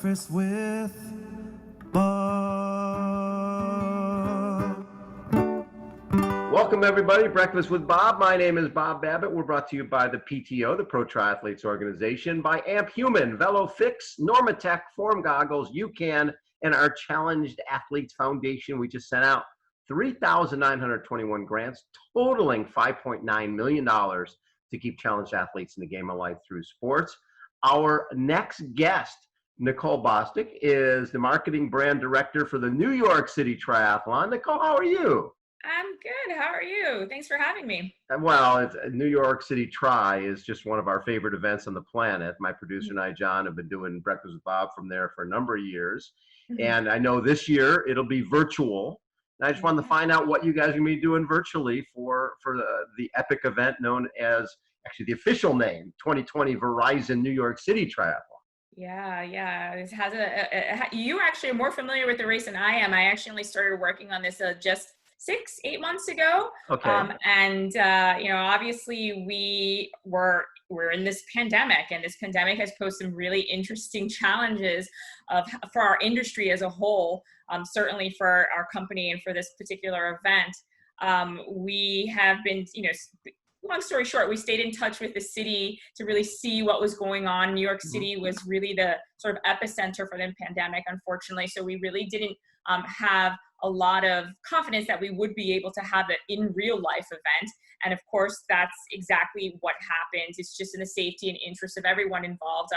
Breakfast with Bob. Welcome, everybody. Breakfast with Bob. My name is Bob Babbitt. We're brought to you by the PTO, the Pro Triathletes Organization, by Amp Human, VeloFix, Normatec, Form Goggles, UCAN, and our Challenged Athletes Foundation. We just sent out 3,921 grants, totaling $5.9 million to keep challenged athletes in the game of life through sports. Our next guest, Nicole Bostick, is the marketing brand director for the New York City Triathlon. Nicole, how are you? I'm good. How are you? Thanks for having me. Well, New York City Tri is just one of our favorite events on the planet. My producer and I, John, have been doing Breakfast with Bob from there for a number of years. And I know this year it'll be virtual. And I just wanted to find out what you guys are going to be doing virtually for the epic event known as, actually the official name, 2020 Verizon New York City Triathlon. Yeah. It has you actually are more familiar with the race than I am. I actually only started working on this just 6-8 months ago. Okay. Obviously we're in this pandemic, and this pandemic has posed some really interesting challenges for our industry as a whole. Certainly for our company and for this particular event. We have been, long story short, we stayed in touch with the city to really see what was going on. New York City was really the sort of epicenter for the pandemic, unfortunately. So we really didn't have a lot of confidence that we would be able to have an in real life event. And of course, that's exactly what happened. It's just in the safety and interest of everyone involved,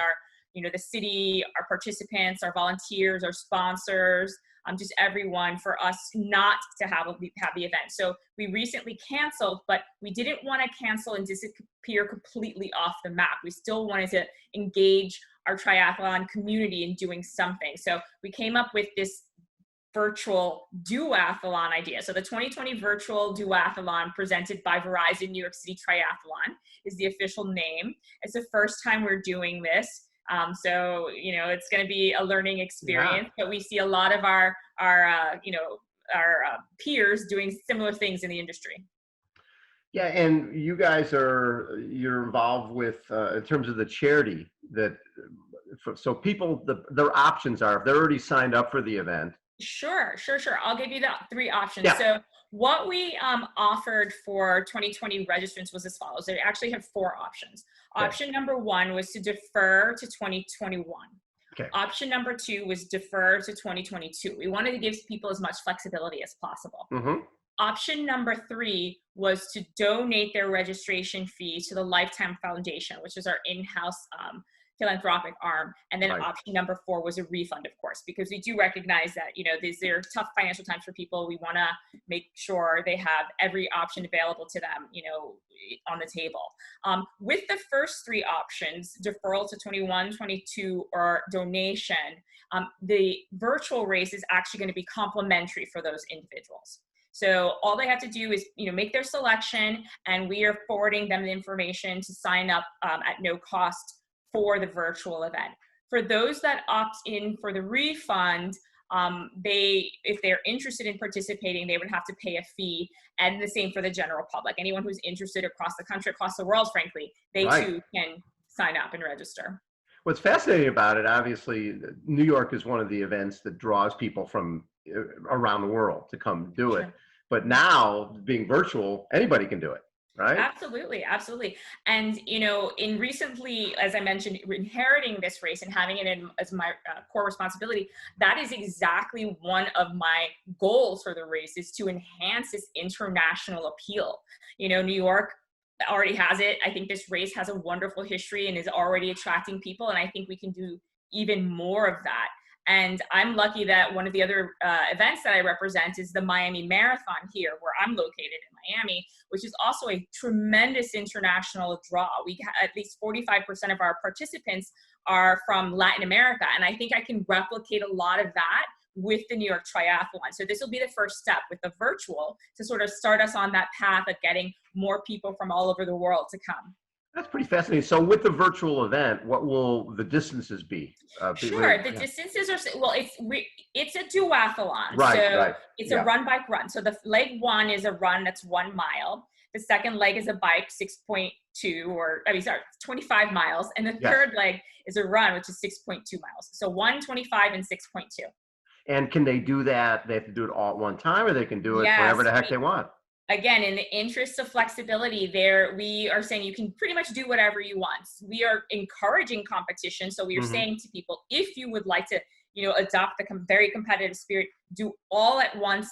the city, our participants, our volunteers, our sponsors, just everyone, for us not to have the event. So we recently canceled, but we didn't want to cancel and disappear completely off the map. We still wanted to engage our triathlon community in doing something. So we came up with this virtual duathlon idea. So the 2020 virtual duathlon, presented by Verizon New York City Triathlon, is the official name. It's the first time we're doing this. So it's going to be a learning experience, but we see a lot of our peers doing similar things in the industry. Yeah, and you guys you're involved with in terms of the charity so people, their options are, if they're already signed up for the event. Sure. I'll give you the 3 options. Yeah. So what we offered for 2020 registrants was as follows. They actually have 4 options. Okay. Option number 1 was to defer to 2021. Okay. Option number 2 was defer to 2022. We wanted to give people as much flexibility as possible. Option number 3 was to donate their registration fee to the Lifetime Foundation, which is our in-house philanthropic arm. And then option number 4 was a refund, of course, because we do recognize that, these are tough financial times for people. We want to make sure they have every option available to them, on the table. With the first 3 options, deferral to 21, 22, or donation, the virtual race is actually going to be complimentary for those individuals. So all they have to do is, make their selection, and we are forwarding them the information to sign up at no cost for the virtual event. For those that opt in for the refund, if they're interested in participating, they would have to pay a fee, and the same for the general public. Anyone who's interested across the country, across the world, frankly, they too can sign up and register. What's fascinating about it, obviously, New York is one of the events that draws people from around the world to come do it. But now, being virtual, anybody can do it, right? Absolutely. And, in recently, as I mentioned, inheriting this race and having it as my core responsibility, that is exactly one of my goals for the race, is to enhance this international appeal. New York already has it. I think this race has a wonderful history and is already attracting people. And I think we can do even more of that. And I'm lucky that one of the other events that I represent is the Miami Marathon here, where I'm located in Miami, which is also a tremendous international draw. We at least 45% of our participants are from Latin America. And I think I can replicate a lot of that with the New York Triathlon. So this will be the first step with the virtual to sort of start us on that path of getting more people from all over the world to come. That's pretty fascinating. So with the virtual event, what will the distances be? Sure. The Yeah. distances are, well, it's a duathlon. Right, So right. it's a Yeah. run, bike, run. So the leg one is a run that's 1 mile. The second leg is a bike, 6.2, or I mean, sorry, 25 miles. And the Yes. third leg is a run, which is 6.2 miles. So 125 and 6.2. And can they do that? They have to do it all at one time, or they can do it whenever Yes. the heck they want. Again, in the interest of flexibility, there we are saying you can pretty much do whatever you want. We are encouraging competition, so we are Hmm. saying to people, if you would like to, adopt the very competitive spirit, do all at once,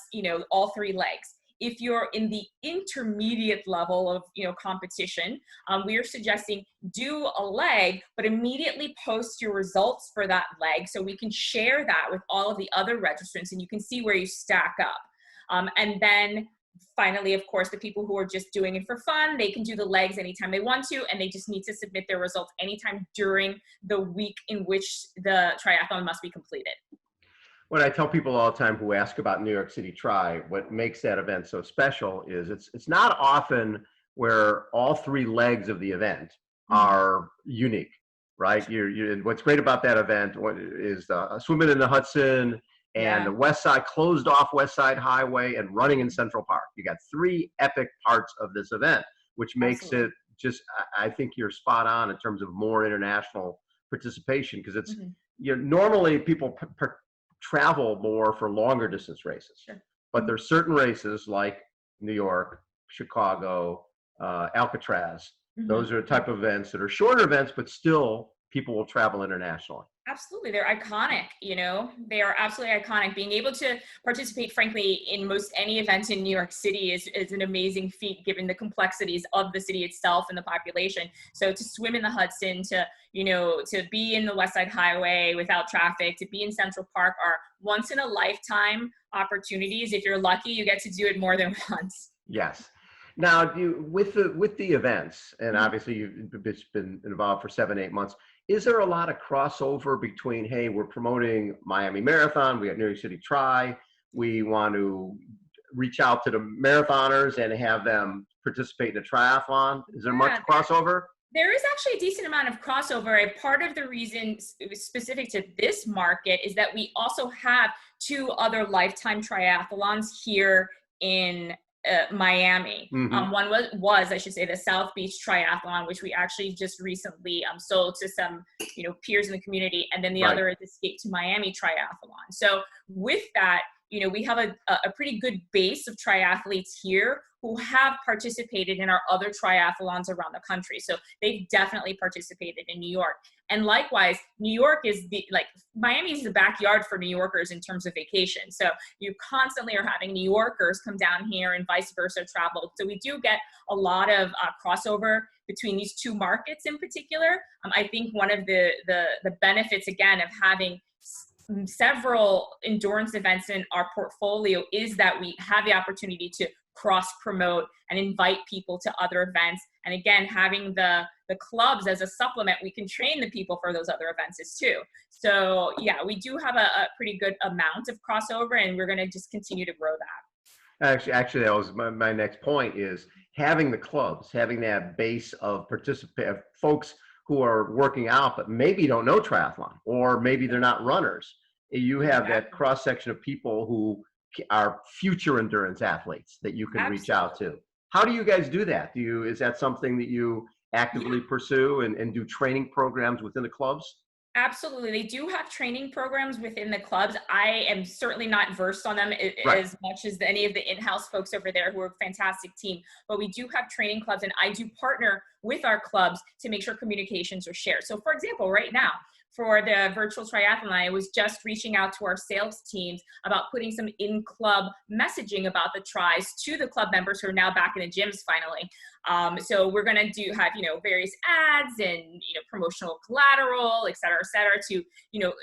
all 3 legs. If you're in the intermediate level of competition, we are suggesting do a leg, but immediately post your results for that leg so we can share that with all of the other registrants and you can see where you stack up. And then finally, of course, the people who are just doing it for fun, they can do the legs anytime they want to, and they just need to submit their results anytime during the week in which the triathlon must be completed. What I tell people all the time who ask about New York City Tri, what makes that event so special is it's not often where all 3 legs of the event are unique, right? And what's great about that event is swimming in the Hudson and the Yeah, West Side, closed off West Side Highway, and running in Central Park. You got 3 epic parts of this event, which makes absolutely. it just, I think you're spot on in terms of more international participation, because it's, Hmm. normally people travel more for longer distance races, Sure. but there's certain races like New York, Chicago, Alcatraz. Hmm. Those are the type of events that are shorter events, but still people will travel internationally. Absolutely. They're iconic, they are absolutely iconic. Being able to participate, frankly, in most any event in New York City is an amazing feat given the complexities of the city itself and the population. So to swim in the Hudson, to be in the West Side Highway without traffic, to be in Central Park are once in a lifetime opportunities. If you're lucky, you get to do it more than once. Yes. Now, with the events, and Mhm. obviously you've been involved for 7, 8 months. Is there a lot of crossover between, hey, we're promoting Miami Marathon, we got New York City Tri, we want to reach out to the marathoners and have them participate in a triathlon? Is there much Yeah, crossover? there is actually a decent amount of crossover. And part of the reason specific to this market is that we also have 2 other lifetime triathlons here in Miami. Hmm. One was, I should say, the South Beach Triathlon, which we actually just recently sold to some, peers in the community. And then the Right. other is Escape to Miami Triathlon. So with that, we have a pretty good base of triathletes here who have participated in our other triathlons around the country. So they've definitely participated in New York. And likewise, New York is Miami is the backyard for New Yorkers in terms of vacation. So you constantly are having New Yorkers come down here and vice versa travel. So we do get a lot of crossover between these 2 markets in particular. I think one of the benefits, again, of having several endurance events in our portfolio is that we have the opportunity to cross promote and invite people to other events. And again, having the clubs as a supplement, we can train the people for those other events as too. So yeah, we do have a pretty good amount of crossover, and we're going to just continue to grow that. Actually, that was my next point, is having the clubs, having that base of folks who are working out, but maybe don't know triathlon, or maybe they're not runners. You have that Exactly. cross section of people who are future endurance athletes that you can reach out Absolutely. to. How do you guys do that? Is that something that you Yeah. actively pursue and do training programs within the clubs? Absolutely. They do have training programs within the clubs. I am certainly not versed on them Right. as much as any of the in-house folks over there who are a fantastic team, but we do have training clubs, and I do partner with our clubs to make sure communications are shared. So for example, right now, for the virtual triathlon, I was just reaching out to our sales teams about putting some in-club messaging about the tries to the club members who are now back in the gyms finally. So we're going to have, various ads and, promotional collateral, et cetera, to,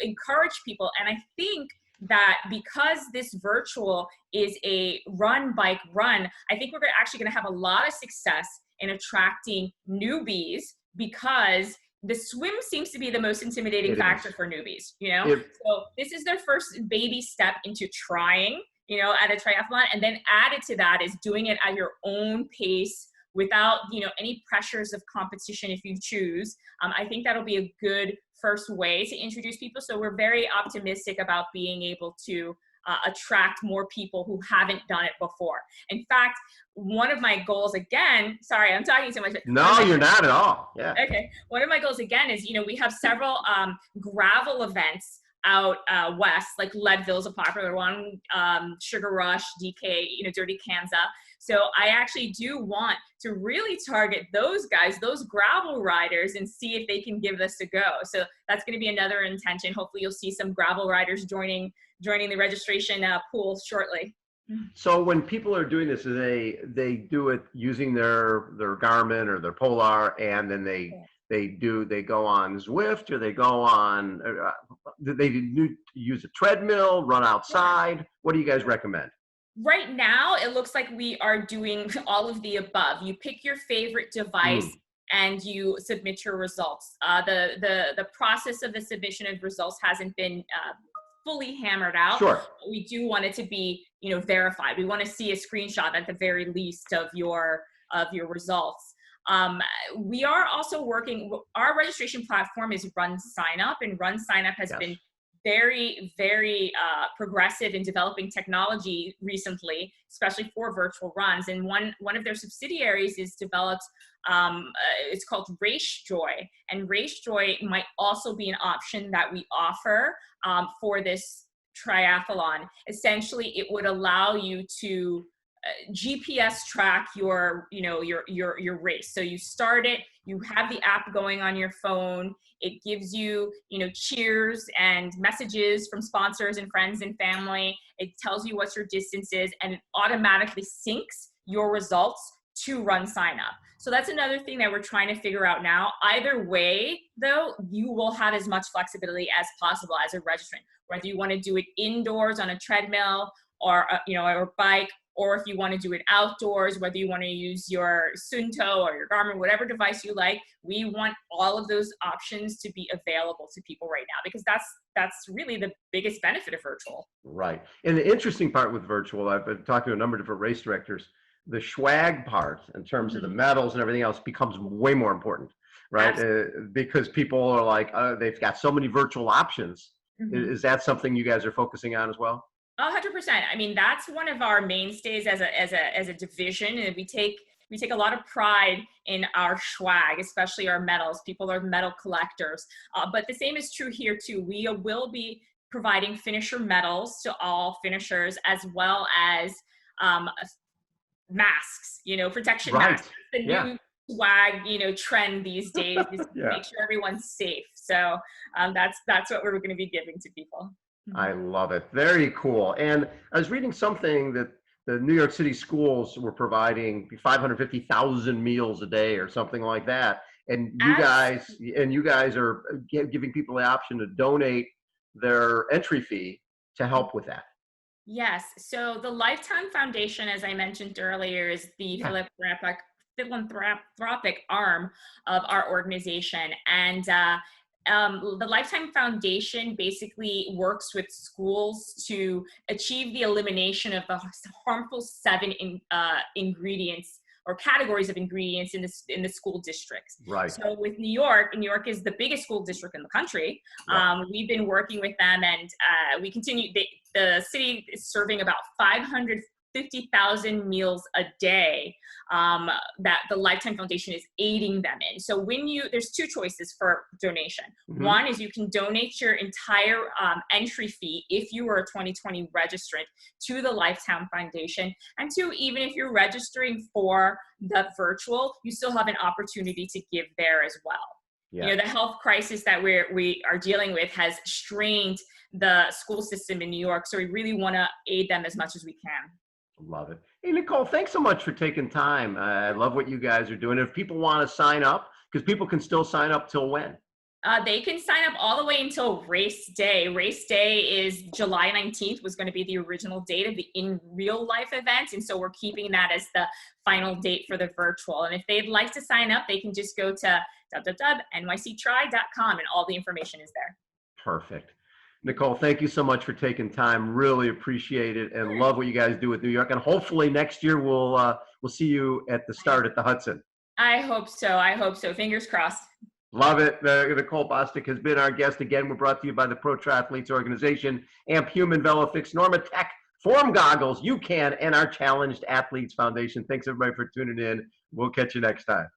encourage people. And I think that because this virtual is a run, bike, run, I think we're actually going to have a lot of success in attracting newbies, because the swim seems to be the most intimidating It factor is. for newbies, It, So this is their first baby step into trying, at a triathlon. And then added to that is doing it at your own pace, without, any pressures of competition if you choose. I think that'll be a good first way to introduce people. So we're very optimistic about being able to attract more people who haven't done it before. In fact, one of my goals, again, sorry, I'm talking too much. No, you're not at all. Yeah. Okay. One of my goals, again, is, we have several gravel events out west, like Leadville is a popular one, Sugar Rush, DK, Dirty Kansas. So I actually do want to really target those guys, those gravel riders, and see if they can give this a go. So that's going to be another intention. Hopefully you'll see some gravel riders joining the registration pool shortly. So when people are doing this, they do it using their Garmin or their Polar, and then they go on Zwift, or they go on, they use a treadmill, run outside. What do you guys recommend? Right now, it looks like we are doing all of the above. You pick your favorite device and you submit your results. The process of the submission of results hasn't been fully hammered out. Sure. We do want it to be, verified. We want to see a screenshot at the very least of your results. We are also working, our registration platform is Run Sign Up, and Run Sign Up has been very, very progressive in developing technology recently, especially for virtual runs. And one of their subsidiaries is developed, it's called Race Joy. And Race Joy might also be an option that we offer for this triathlon. Essentially, it would allow you to GPS track your race. So you start it, you have the app going on your phone. It gives you, cheers and messages from sponsors and friends and family. It tells you what your distance is, and it automatically syncs your results to Run Sign Up. So that's another thing that we're trying to figure out now. Either way, though, you will have as much flexibility as possible as a registrant, whether you want to do it indoors on a treadmill or or bike, or if you want to do it outdoors, whether you want to use your Sunto or your Garmin, whatever device you like. We want all of those options to be available to people right now, because that's really the biggest benefit of virtual. Right. And the interesting part with virtual, I've been talking to a number of different race directors, the swag part in terms of the medals and everything else becomes way more important, right? Because people are like, they've got so many virtual options. Is that something you guys are focusing on as well? 100%. I mean, that's one of our mainstays as a division, and we take a lot of pride in our swag, especially our medals. People are medal collectors, but the same is true here too. We will be providing finisher medals to all finishers, as well as masks, protection masks. The new swag, trend these days is to make sure everyone's safe. So that's what we're going to be giving to people. I love it. Very cool. And I was reading something that the New York City schools were providing 550,000 meals a day or something like that. And you guys are giving people the option to donate their entry fee to help with that. Yes. So the Lifetime Foundation, as I mentioned earlier, is the philanthropic arm of our organization. And the Lifetime Foundation basically works with schools to achieve the elimination of the harmful 7 ingredients or categories of ingredients in the school districts. Right. So with New York is the biggest school district in the country. We've been working with them, and we continue. The city is serving about 550,000 meals a day that the Lifetime Foundation is aiding them in. So there's 2 choices for donation. One is you can donate your entire entry fee if you were a 2020 registrant to the Lifetime Foundation. And 2, even if you're registering for the virtual, you still have an opportunity to give there as well. Yeah. The health crisis that we are dealing with has strained the school system in New York. So we really want to aid them as much as we can. Love it. Hey, Nicole, thanks so much for taking time. I love what you guys are doing. If people want to sign up, because people can still sign up till when? They can sign up all the way until race day. Race day is July 19th, was going to be the original date of the in real life event. And so we're keeping that as the final date for the virtual. And if they'd like to sign up, they can just go to www.nyctry.com, and all the information is there. Perfect. Nicole, thank you so much for taking time. Really appreciate it and love what you guys do with New York. And hopefully next year we'll see you at the start at the Hudson. I hope so. I hope so. Fingers crossed. Love it. Nicole Bostick has been our guest. Again, we're brought to you by the Pro Triathletes Organization, Amp Human, VeloFix, Normatec, Form Goggles, UCAN, and our Challenged Athletes Foundation. Thanks, everybody, for tuning in. We'll catch you next time.